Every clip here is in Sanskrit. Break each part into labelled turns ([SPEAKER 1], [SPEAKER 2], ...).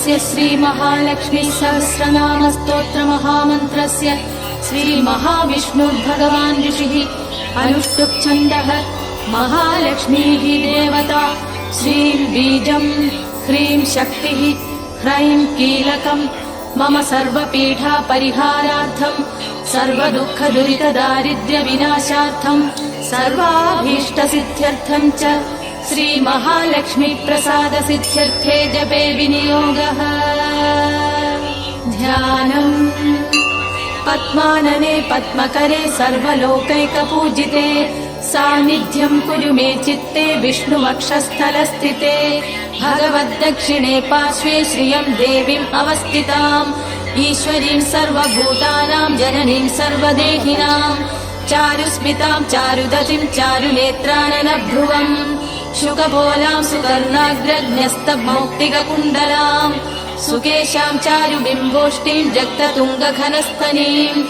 [SPEAKER 1] तस्य श्रीमहालक्ष्मी सहस्रनाम स्तोत्र महामन्त्रस्य श्रीमहाविष्णुर्भगवान् ऋषिः अनुष्टुप् छन्दः महालक्ष्मीः देवता श्रीं बीजं ह्रीं शक्तिः ह्रैं कीलकम् मम सर्वपीठा परिहारार्थं सर्वदुःखदुरितदारिद्र्यविनाशार्थं सर्वाभीष्टसिद्ध्यर्थं च श्रीमहालक्ष्मी प्रसादसिद्ध्यर्थे जपे विनियोगः। ध्यानम् पद्मानने पद्मकरे सर्वलोकैकपूजिते सान्निध्यं कुरु मे चित्ते विष्णुवक्षस्थलस्थिते भगवद्दक्षिणे पार्श्वे श्रियं देवीम् अवस्थिताम् ईश्वरीं सर्वभूतानां जननीं सर्वदेहिनां चारुस्मितां चारुदतिं चारुनेत्राननभ्रुवम् शुकपोलां सुवर्णाग्रन्यस्तमौक्तिककुण्डलां सुकेशां चारुबिम्बोष्टिं जक्ततुङ्गघनस्तनीम्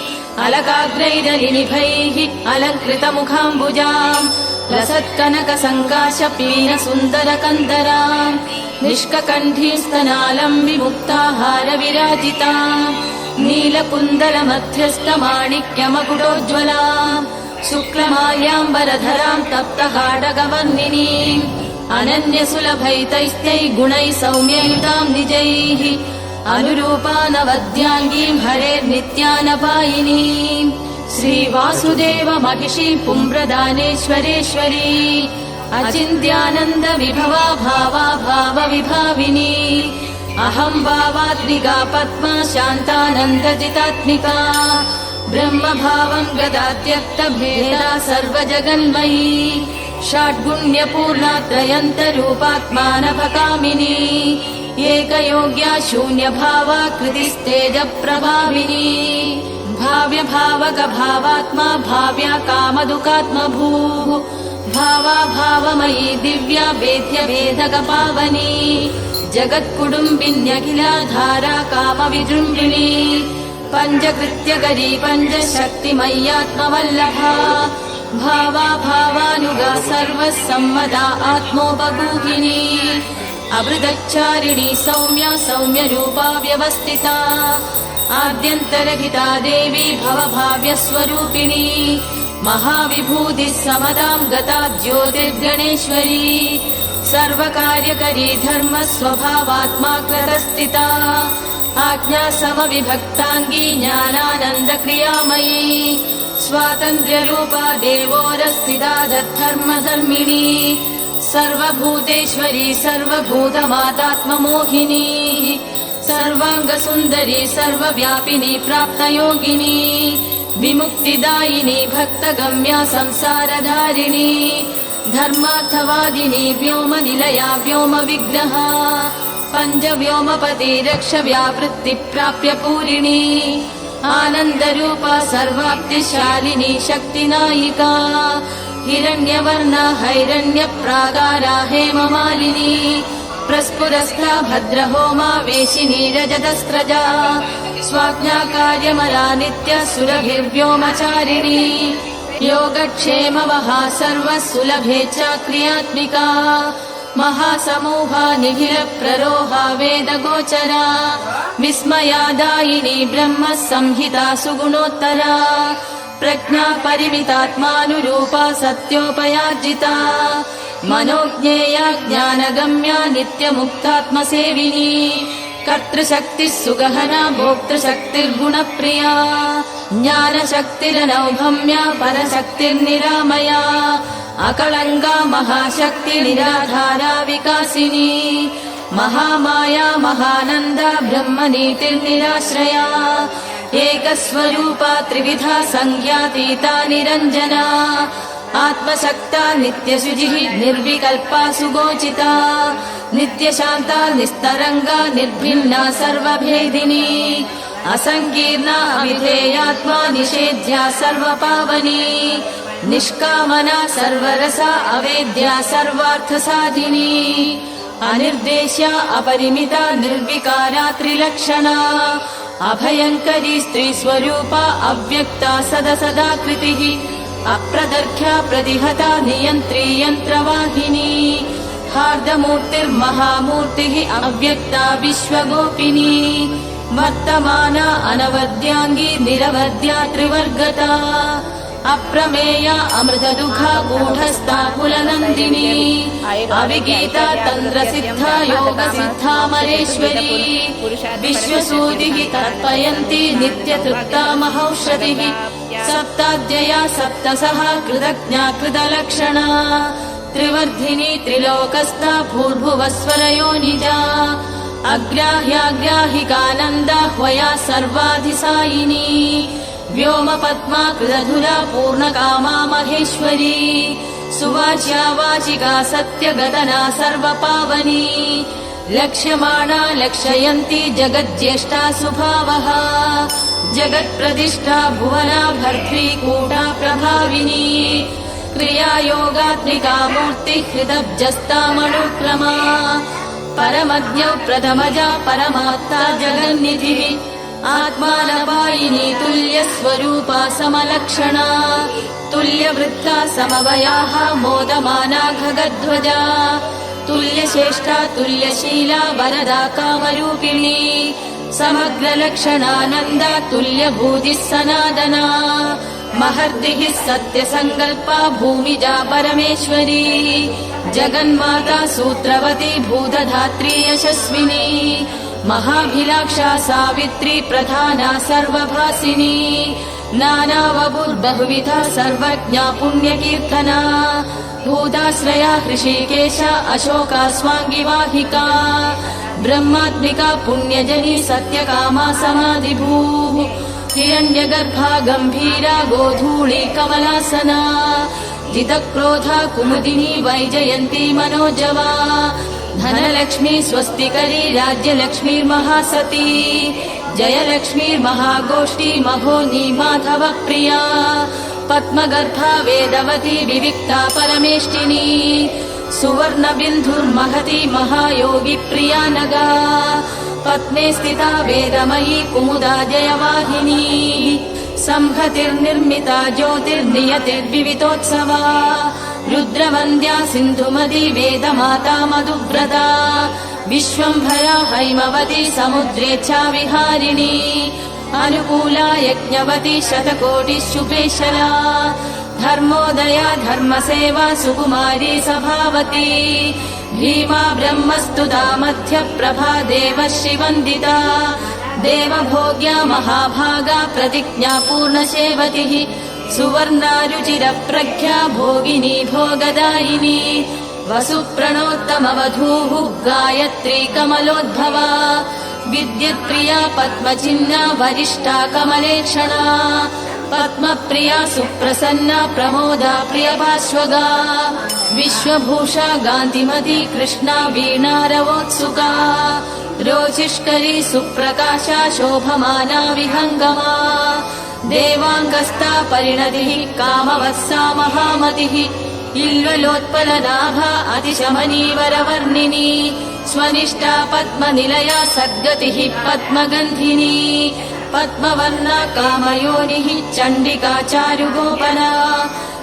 [SPEAKER 1] अलकाग्रैरनिनिभैः अलङ्कृतमुखाम्बुजाम् लसत्कनकसङ्काशपीनसुन्दरकन्दराम् निष्ककण्ठीं स्तनालं विमुक्ताहारविराजिताम् नीलकुन्दलमध्यस्थमाणिक्यमकुटोज्ज्वलाम् शुक्लमाल्याम्बरधरां तप्तहाडगवर्णिनीम् अनन्यसुलभैतैस्तैः गुणैः सौम्ययुतां निजैः अनुरूपानवद्याङ्गीं हरेर्नित्यानपायिनीम् श्रीवासुदेव महिषी पुम्प्रदानेश्वरेश्वरी अचिन्त्यानन्द विभवा भावा भावविभाविनी अहं भावात्मिका पद्मा शान्तानन्दजितात्मिका ब्रह्मभावं गदात्यक्तभेदा सर्वजगन्मयी षड्गुण्यपूर्णा त्रयन्तरूपात्मानभकामिनी एकयोग्या शून्यभावा कृतिस्तेजप्रभाविनी भाव्यभावकभावात्मा भाव्या कामदुःखात्मभूः भावा भावमयी दिव्या वेद्यवेदकपावनी जगत्कुटुम्बिन्यखिलाधारा कामविजृम्भिणी पञ्चकृत्यकरी पञ्चशक्तिमय्यात्मवल्लभा भावा भावानुगा सर्वसम्मदा आत्मोपगूहिनी अमृतचारिणी सौम्या सौम्यरूपा व्यवस्थिता आद्यन्तरहिता देवी भवभाव्यस्वरूपिणी महाविभूतिः समतां गता ज्योतिर्गणेश्वरी सर्वकार्यकरी धर्मस्वभावात्मा कृतस्थिता आज्ञा समविभक्ताङ्गी ज्ञानानन्दक्रियामयी स्वातन्त्र्यरूपा देवोरस्थिता धर्मधर्मिणी सर्वभूतेश्वरी सर्वभूतमातात्ममोहिनी सर्वाङ्गसुन्दरी सर्वव्यापिनी प्राप्तयोगिनी विमुक्तिदायिनी भक्तगम्या संसारधारिणी धर्मार्थवादिनी व्योमनिलया व्योमविग्रहा पञ्चव्योमपति रक्षव्यावृत्तिप्राप्य पूरिणी आनन्दरूपा सर्वाप्तिशालिनी शक्तिनायिका हिरण्यवर्णा हैरण्यप्राकारा हेममालिनी प्रस्फुरस्था भद्रहोमा वेशिनी रजतस्रजा स्वाज्ञाकार्यमला नित्य सुरभिर्व्योमचारिणी योगक्षेमवहा सर्वसुलभे च क्रियात्मिका महासमूहा निखिलप्ररोहा वेदगोचरा विस्मयादायिनी ब्रह्म संहिता सुगुणोत्तरा प्रज्ञा परिमितात्मानुरूपा सत्योपयार्जिता मनोज्ञेया ज्ञानगम्या नित्यमुक्तात्मसेविनी कर्तृशक्तिः सुगहना भोक्तृशक्तिर्गुणप्रिया ज्ञानशक्तिरनौभम्या परशक्तिर्निरामया अकलङ्गा महाशक्तिनिराधारा विकासिनी महामाया महानन्दा ब्रह्मनीतिर्निराश्रया एकस्वरूपा त्रिविधा संज्ञातीता निरञ्जना आत्मशक्ता नित्यशुचिः निर्विकल्पा सुगोचिता नित्यशान्ता निस्तरङ्गा निर्भिन्ना सर्वभेदिनी असङ्कीर्णा अविधेयात्मा निषेध्या सर्वपावनी निष्कामना सर्वरसा अवेद्या सर्वार्थसाधिनी अनिर्देश्या अपरिमिता निर्विकारा त्रिलक्षणा अभयङ्करी स्त्रीस्वरूपा अव्यक्ता सदसदाकृतिः अप्रदर्ख्या प्रतिहता नियन्त्री यन्त्रवाहिनी हार्दमूर्तिर्महामूर्तिः अव्यक्ता विश्वगोपिनी वर्तमाना अनवद्याङ्गी निरवद्या त्रिवर्गता अप्रमेया अमृतदुःखा गूढस्था कुलनन्दिनी अविगीता तन्त्रसिद्धा योगसिद्धामरेश्वरी विश्वसूदिः तर्पयन्ती नित्यतृप्ता महौषधिः सप्ताद्यया सप्तसः कृतज्ञा कृतलक्षणा त्रिवर्धिनी त्रिलोकस्था भूर्भुवस्वरयोनिजा अग्राह्याग्राहिकानन्दा ह्वया सर्वाधिसायिनी व्योमपद्मा कृतधुरा पूर्णकामा महेश्वरी सुवाच्या वाचिका सत्यगदना सर्वपावनी लक्ष्यमाणा लक्षयन्ती जगज्येष्ठा सुभावः जगत्प्रतिष्ठा भुवना भर्त्री कूटा प्रभाविनी क्रियायोगात्मिका मूर्तिः हृदब्जस्तामनुक्रमा परमज्ञौ प्रथमजा परमात्ता जगन्निधिः आत्मानपायिनी तुल्यस्वरूपा समलक्षणा तुल्यवृत्ता समवयाः मोदमाना खगध्वजा तुल्यश्रेष्ठा तुल्यशीला वरदा कामरूपिणी समग्रलक्षणानन्दा तुल्यभूतिः सनादना महर्दिः सत्यसङ्कल्पा भूमिजा परमेश्वरी जगन्माता सूत्रवती भूतधात्री यशस्विनी महाभिलाक्षा सावित्री प्रधाना सर्वभासिनी नानावबुर्बहुविधा सर्वज्ञा पुण्यकीर्तना भूताश्रया हृषीकेशा अशोका स्वाङ्गिवाहिका ब्रह्मात्मिका पुण्यजनी सत्यकामा समाधिभूः हिरण्यगर्भा गम्भीरा गोधूळी कमलासना जितक्रोधा कुमुदिनी वैजयन्ती मनोजवा धनलक्ष्मी स्वस्तिकरी राज्यलक्ष्मीर्महासती जयलक्ष्मीर्महागोष्ठी महोनी माधवप्रिया पद्मगर्भा वेदवती विविक्ता परमेष्टिनी सुवर्णबिन्धुर्महती महायोगी प्रिया नगा पद्मे स्थिता वेदमयी कुमुदा जयवाहिनी संहतिर्निर्मिता ज्योतिर्नियतिर्विवितोत्सवा रुद्रवन्द्या सिन्धुमती वेदमाता मधुव्रता विश्वम्भरा हैमवती समुद्रेच्छा विहारिणी अनुकूला यज्ञवती शतकोटिशुभेशला धर्मोदया धर्मसेवा सुकुमारी सभावती भीमा ब्रह्मस्तुता मध्यप्रभा देवश्रीवन्दिता देवभोग्या महाभागा प्रतिज्ञा पूर्णसेवतिः सुवर्णारुचिरप्रज्ञा भोगिनी भोगदायिनी वसुप्रणोत्तमवधूः गायत्री कमलोद्भवा विद्युत्प्रिया पद्मचिह्ना वरिष्ठा कमलेक्षणा पद्मप्रिया सुप्रसन्ना प्रमोदा प्रियपार्श्वगा विश्वभूषा गान्धिमती कृष्णा वीणारवोत्सुका रोचिष्करी सुप्रकाशा शोभमाना विहङ्गमा देवाङ्गस्था परिणतिः कामवत्सा महामतिः इल्वलोत्पलनाभा अतिशमनीवरवर्णिनी स्वनिष्ठा पद्मनिलया सद्गतिः पद्मगन्धिनी पद्मवर्णा कामयोनिः चण्डिका चारुगोपना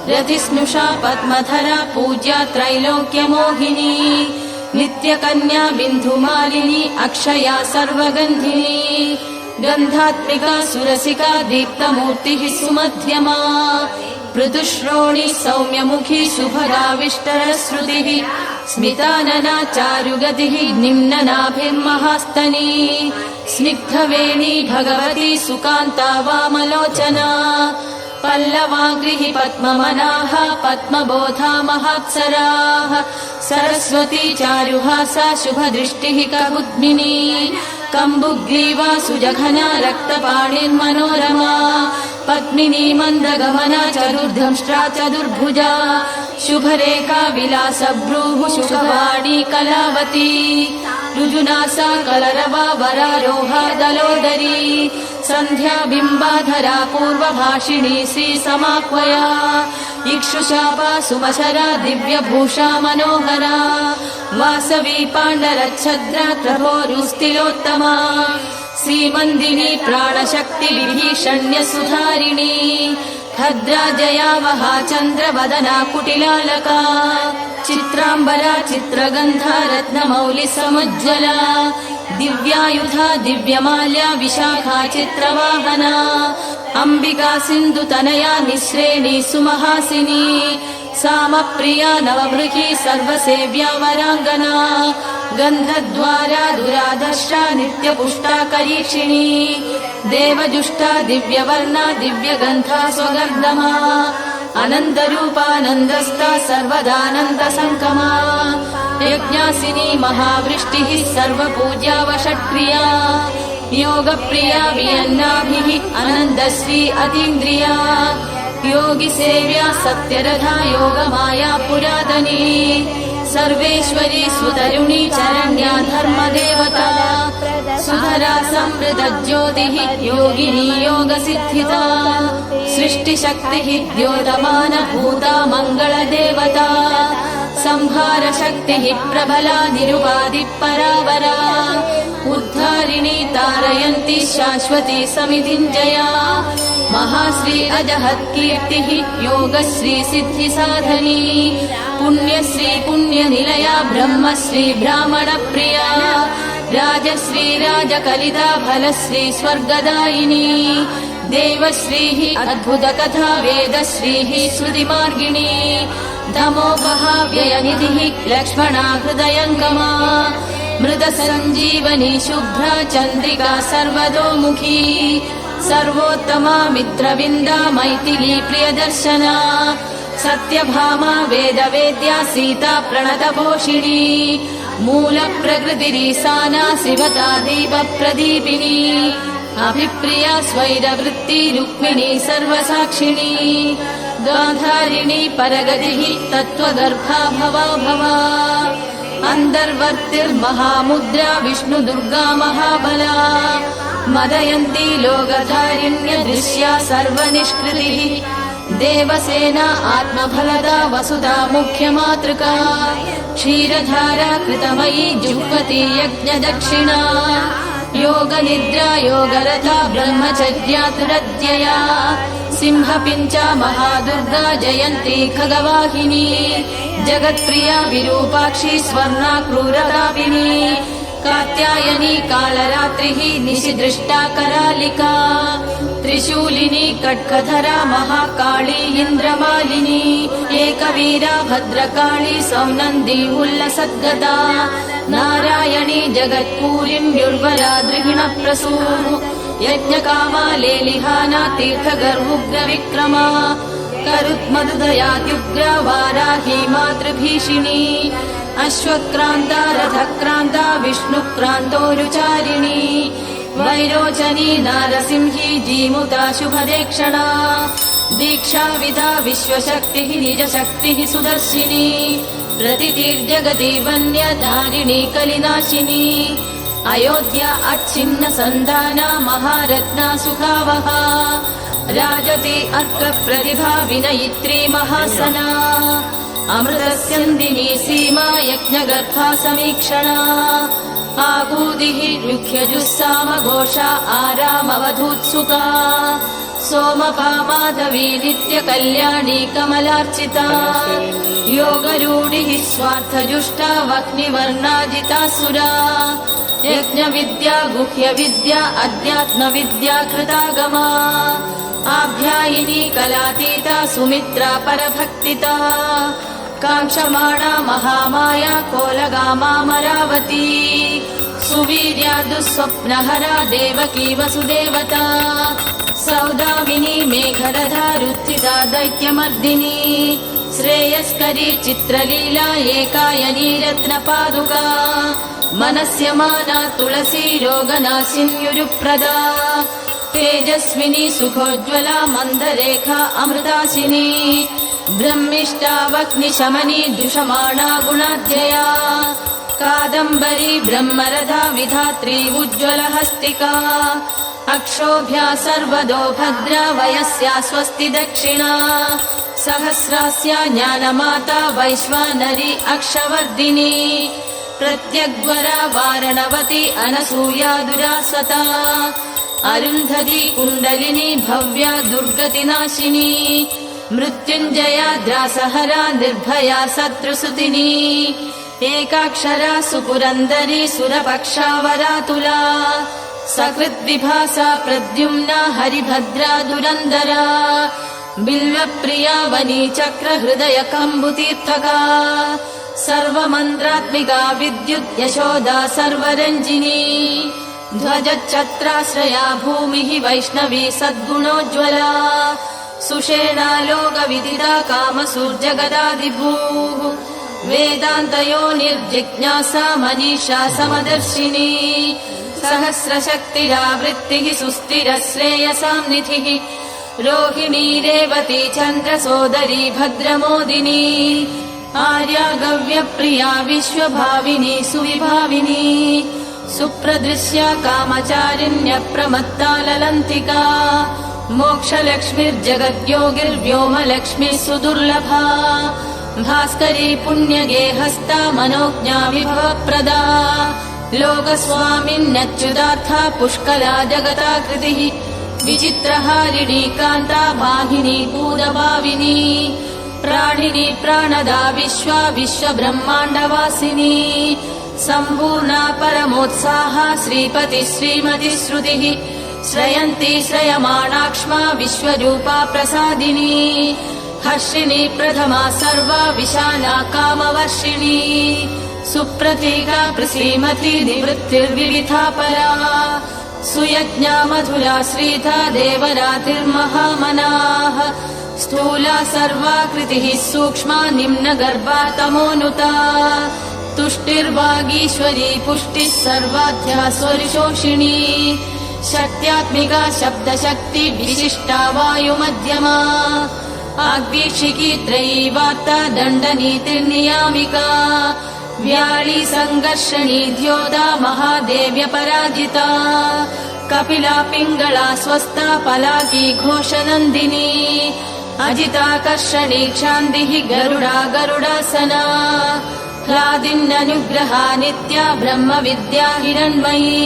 [SPEAKER 1] रतिस्नुषा पद्मधरा पूज्या त्रैलोक्यमोहिनी नित्यकन्या बिन्धुमालिनी अक्षया सर्वगन्धिनी गन्धात्मिका सुरसिका दीप्तमूर्तिः सुमध्यमा पृथुश्रोणी सौम्यमुखी शुभगाविष्टरश्रुतिः स्मितानना चारुगतिः निम्ननाभिर्महास्तनी स्निग्धवेणी भगवती सुकान्ता वामलोचना पल्लवाङ्घ्रिः पद्ममनाः पद्मबोधा महात्सराः सरस्वती चारुहासा शुभदृष्टिः ककुद्मिनी कम्बुग्रीवा सुजघना रक्तपाणिर्मनोरमा पद्मिनी मन्दगमना चतुर्धंष्ट्रा चतुर्भुजा शुभरेखा विलासभ्रूः शुभवाणी कलावती ऋजुनासा कलरवा वरारोहा दलोदरी सन्ध्या बिम्बाधरा पूर्वभाषिणी श्रीसमाह्वया इक्षुशापा सुमशरा दिव्यभूषा मनोहरा वासवी पाण्डरच्छद्रा प्रभोरुस्तिलोत्तमा श्रीमन्दिनी प्राणशक्ति विभीषण्यसुधारिणी भद्रा जया वहा चन्द्रवदना कुटिलालका चित्राम्बरा चित्रगन्धा रत्नमौलि समुज्ज्वला दिव्यायुधा दिव्यमाल्या विशाखा चित्रवाहना अंबिका सिन्धुतनया निःश्रेणी सुमहासिनी सामप्रिया नवमृगी सर्वसेव्या वराङ्गना गन्धद्वारा दुराधर्षा नित्यपुष्टा करीक्षिणी देवजुष्टा दिव्यवर्णा दिव्यगन्धा स्वगर्दमा अनन्तरूपानन्दस्ता सर्वदानन्दसङ्कमा यज्ञासिनी महावृष्टिः सर्वपूज्या वषट्क्रिया योगप्रिया वियन्नाभिः अनन्दश्री अतीन्द्रिया योगिसेव्या सत्यरथा योगमाया पुरातनी सर्वेश्वरी सुतरुणी चरण्या धर्मदेवता सुधरा समृतज्योतिः योगिनी योगसिद्धिता सृष्टिशक्तिः द्योतमानभूता मङ्गलदेवता संहारशक्तिः प्रबला निरुपाधिपरावरा उद्धारिणी तारयन्ती शाश्वती समितिञ्जया महाश्री अजहत्कीर्तिः योगश्री सिद्धिसाधनी पुण्यश्री पुण्यनिलया ब्रह्मश्री ब्राह्मणप्रिया राजश्री राजकलिता फलश्री स्वर्गदायिनी देवश्रीः अद्भुतकथा वेदश्रीः श्रुतिमार्गिणी दमोपहाव्ययनिधिः लक्ष्मणा हृदयङ्गमा मृतसञ्जीवनी शुभ्रा चन्द्रिका सर्वतोमुखी सर्वोत्तमा मित्रविन्दा मैथिली प्रियदर्शना सत्यभामा वेदवेद्या सीता प्रणतपोषिणी मूलप्रकृतिरीशाना शिवता दीपप्रदीपिनी अभिप्रिया स्वैरवृत्ति रुक्मिणी सर्वसाक्षिणी गान्धारिणी परगतिः तत्त्वगर्भा भवा भवा अन्तर्वर्तिर्महामुद्रा विष्णुदुर्गा महाबला मदयन्ती लोकधारिण्यदृश्या सर्वनिष्कृतिः देवसेना आत्मफलदा वसुधा मुख्यमातृका क्षीरधारा कृतमयी जुह्वती यज्ञदक्षिणा योगनिद्रा योगरथा ब्रह्मचर्यातुरध्यया सिंहपिञ्चा महादुर्गा जयन्ती खगवाहिनी जगत्प्रिया विरूपाक्षी स्वर्णा क्रूरतापिनी कात्यायनी कालरात्रिः निशिदृष्टा करालिका त्रिशूलिनी कट्कधरा महाकाली इन्द्रमालिनी एकवीरा भद्रकाली सौनन्दी उल्लसद्गदा नारायणी जगत्पूरिण्युर्वरा दृहिणप्रसू यज्ञकामा लेलिहाना तीर्थगर्वुग्रविक्रमा करुत्मदुदयात्युग्रा वाराही मातृभीषिणी अश्वक्रान्ता रथक्रान्ता विष्णुक्रान्तोरुचारिणी वैरोचनी नारसिंही जीमुता शुभदेक्षणा दीक्षाविधा विश्वशक्तिः निजशक्तिः सुदर्शिनी प्रतितीर्जगति वन्यधारिणी कलिनाशिनी अयोध्या अच्छिन्न सन्धाना महारत्ना सुखावहा राजति अर्कप्रतिभा विनयित्री महासना अमृतस्यन्दिनी सीमा यज्ञगर्भा समीक्षणा आगूदिः रुह्यजुस्सामघोषा आरामवधूत्सुका सोमपा माधवी नित्यकल्याणी कमलार्चिता योगरूढिः स्वार्थजुष्टा वह्निवर्णाजितासुरा यज्ञविद्या गुह्यविद्या अध्यात्मविद्या कृतागमा आभ्यायिनी कलातीता सुमित्रा परभक्तिता काङ्क्षमाणा महामाया कोलगामामरावती सुवीर्या दुःस्वप्नहरा देवकी वसुदेवता सौदामिनी मेघरधा रुत्थिता दैत्यमर्दिनी श्रेयस्करी चित्रलीला एकायनी रत्नपादुका मनस्यमाना तुलसी रोगनाशिन्युरुप्रदा तेजस्विनी सुखोज्ज्वला मन्दरेखा अमृताशिनी ब्रह्मिष्टा वह्निशमनी दुषमाणा गुणाध्यया कादम्बरी ब्रह्मरथा विधात्री उज्ज्वलहस्तिका अक्षोभ्या सर्वदो भद्रा वयस्या स्वस्ति दक्षिणा सहस्रास्या ज्ञानमाता वैश्वानरी अक्षवर्धिनी प्रत्यग्वरा वारणवती अनसूया दुरासता अरुन्धती कुण्डलिनी भव्या दुर्गतिनाशिनी मृत्युञ्जया द्रासहरा निर्भया शत्रुसुतिनी एकाक्षरा सुपुरन्दरी सुरपक्षावरातुला सकृद्विभासा प्रद्युम्ना हरिभद्रा दुरन्दरा बिल्वप्रिया वनीचक्र हृदय कम्बुतीर्थका सर्वमन्त्रात्मिका विद्युत् यशोदा सर्वरञ्जिनी ध्वजच्छत्राश्रया भूमिः वैष्णवी सद्गुणोज्ज्वला सुषेणा लोकविदिता कामसूर्जगदादिभूः वेदान्तयो निर्जिज्ञासा मनीषा समदर्शिनी सहस्रशक्तिरावृत्तिः सुस्थिरश्रेयसां निधिः रोहिणी रेवती चन्द्रसोदरी भद्रमोदिनी आर्या गव्यप्रिया विश्वभाविनी सुविभाविनी सुप्रदृश्या कामचारिण्यप्रमत्ता ललन्तिका मोक्षलक्ष्मीर्जगद्योगिर्व्योमलक्ष्मीः सुदुर्लभा भास्करी पुण्यगेहस्ता मनोज्ञा विभवप्रदा लोकस्वामिन्यच्युतार्था पुष्कला जगताकृतिः विचित्रहारिणी कान्ता वाहिनी भूतभाविनी प्राणिनी प्राणदा विश्वा विश्वब्रह्माण्डवासिनी सम्पूर्णा परमोत्साहा श्रीपति श्रीमति श्रुतिः श्रयन्ती श्रयमाणाक्ष्मा विश्वरूपा प्रसादिनी हर्षिणी प्रथमा सर्वा विशाला कामवर्षिणी सुप्रतीका प्रसीमती निवृत्तिर्विविधा परा सुयज्ञा मधुला श्रीधा देवरातिर्महामनाः स्थूला सर्वाकृतिः सूक्ष्मा निम्नगर्भा तमोनुता तुष्टिर्वागीश्वरी पुष्टिः सर्वाध्या स्वरिशोषिणी शक्त्यात्मिका शब्दशक्ति विशिष्टा वायुमध्यमा आग्वीक्षिकी त्रयी वार्ता दण्डनीतिर्नियामिका व्याळी सङ्घर्षणी द्योता महादेव्य पराजिता कपिला पिङ्गळा स्वस्था पलाकी घोषनन्दिनी अजिताकर्षणी क्षान्तिः गरुडा गरुडासना ह्लादिन्यनुग्रहा नित्या ब्रह्मविद्या हिरण्मयी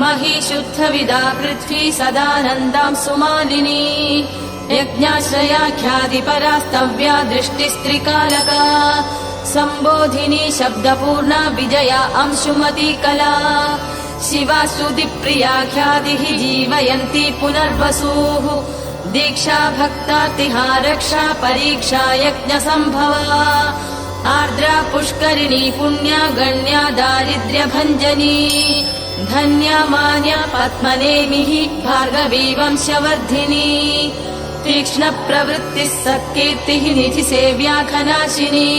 [SPEAKER 1] मही शुद्धविदा पृथ्वी सदानन्दां सुमालिनी यज्ञाश्रयाख्यादिपरास्तव्या दृष्टिस्त्रिकालका सम्बोधिनी शब्दपूर्णा विजया अंशुमती कला शिवा स्तुतिप्रियाख्यादिः जीवयन्ती पुनर्वसूः दीक्षा भक्तार्तिहारक्षा परीक्षा यज्ञसम्भवा आर्द्रा पुष्करिणी पुण्या गण्या दारिद्र्यभञ्जनी धन्या मान्या पद्मनेमिः भार्गवी वंशवर्धिनी तीक्ष्णप्रवृत्तिः सत्कीर्तिः निधिसेव्या खनाशिनी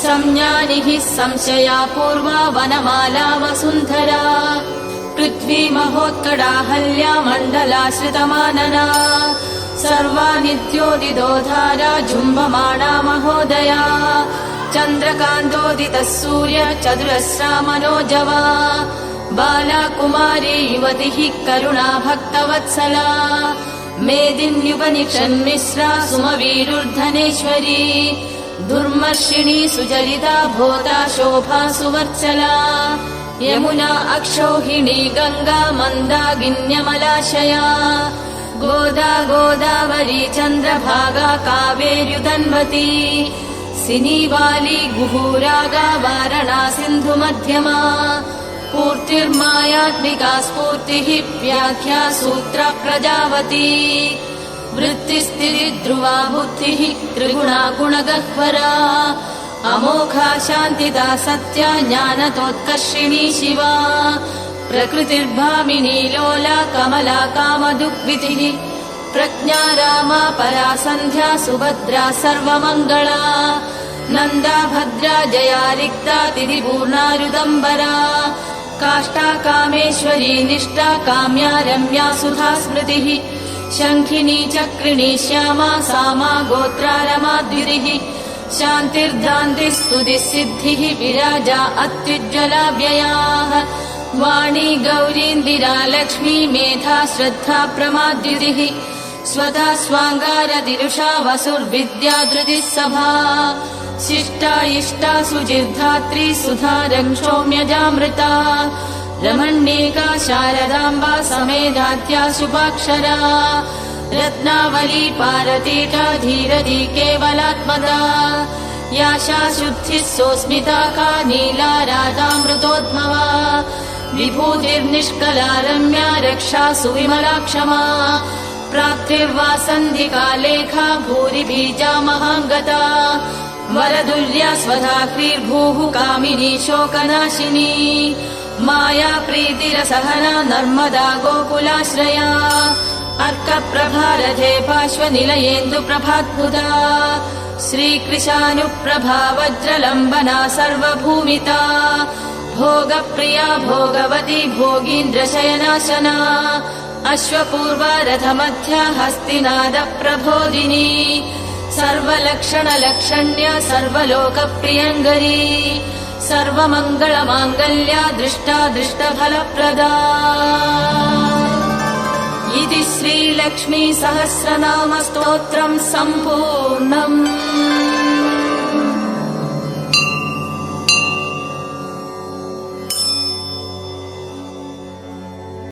[SPEAKER 1] संज्ञानिः संशया पूर्वा वनमाला वसुन्धरा पृथ्वी महोत्कटाहल्या मण्डलाश्रितमानना सर्वा नित्योदितोधारा जुम्बमाणा महोदया चन्द्रकान्तोदितः सूर्य चतुरस्रा मनोजवा बाला कुमारी युवतिः करुणा भक्तवत्सला मेदिन्युपनिषन्मिश्रा सुमवीरुर्धनेश्वरी दुर्मर्षिणी सुचरिता भोता शोभा सुवर्चला यमुना अक्षौहिणी गङ्गा मन्दाकिन्यमलाशया गोदा गोदावरी चन्द्रभागा कावेर्युधन्वती सिनीवाली गुहूरागा वारणा सिन्धुमध्यमा पूर्तिर्मायात्मिका स्फूर्तिः व्याख्या सूत्र प्रजावती वृत्तिस्थितिर्ध्रुवा बुद्धिः त्रिगुणा गुणगह्वरा अमोघा शान्तिदा सत्या ज्ञानतोत्कर्षिणी शिवा प्रकृतिर्भामिनी लोला कमला कामदुग्विधिः प्रज्ञा रामा परा सन्ध्या सुभद्रा सर्वमङ्गला नन्दा भद्रा जया रिक्ता तिथिपूर्णारुदम्बरा काष्ठा कामेश्वरी निष्ठा काम्या रम्या सुधा स्मृतिः शङ्खिनी चक्रिणी श्यामा सामा गोत्रा रमाद्युतिः शान्तिर्धान्तिस्तुतिः सिद्धिः विराजा अत्युज्ज्वला व्ययाः वाणी गौरीन्दिरा लक्ष्मी मेधा श्रद्धा प्रमाद्युतिः स्वधा स्वाङ्गारतिरुषा वसुर्विद्या धृतिः सभा शिष्टा इष्टा सुचिर्धात्री सुधा रक्षोम्यजामृता रमण्येका शारदाम्बा समेधात्या शुभाक्षरा रत्नावली पारतीटा धीरधी केवलात्मदा याशा शुद्धिः सोऽस्मिता का नीला राधामृतोद्भवा विभूतिर्निष्कला रम्या रक्षा सुविमला क्षमा प्राप्तिर्वासन्धिकालेखा भूरि बीजा महाङ्गता वरदुर्या स्वधाक्रीर्भूः कामिनी शोकनाशिनी माया प्रीतिरसहना नर्मदा गोकुलाश्रया अर्कप्रभारथे पार्श्वनिलयेन्दु प्रभाद्भुता श्रीकृशानुप्रभा वज्रलम्बना सर्वभूमिता भोगप्रिया भोगवती भोगीन्द्रशयनाशना अश्वपूर्वा रथमध्या हस्तिनादप्रबोधिनी सर्वलक्षणलक्षण्या सर्वलोकप्रियङ्करी सर्वमङ्गलमाङ्गल्या दृष्टा दृष्टफलप्रदा इति श्रीलक्ष्मी सहस्रनाम स्तोत्रम् सम्पूर्णम्।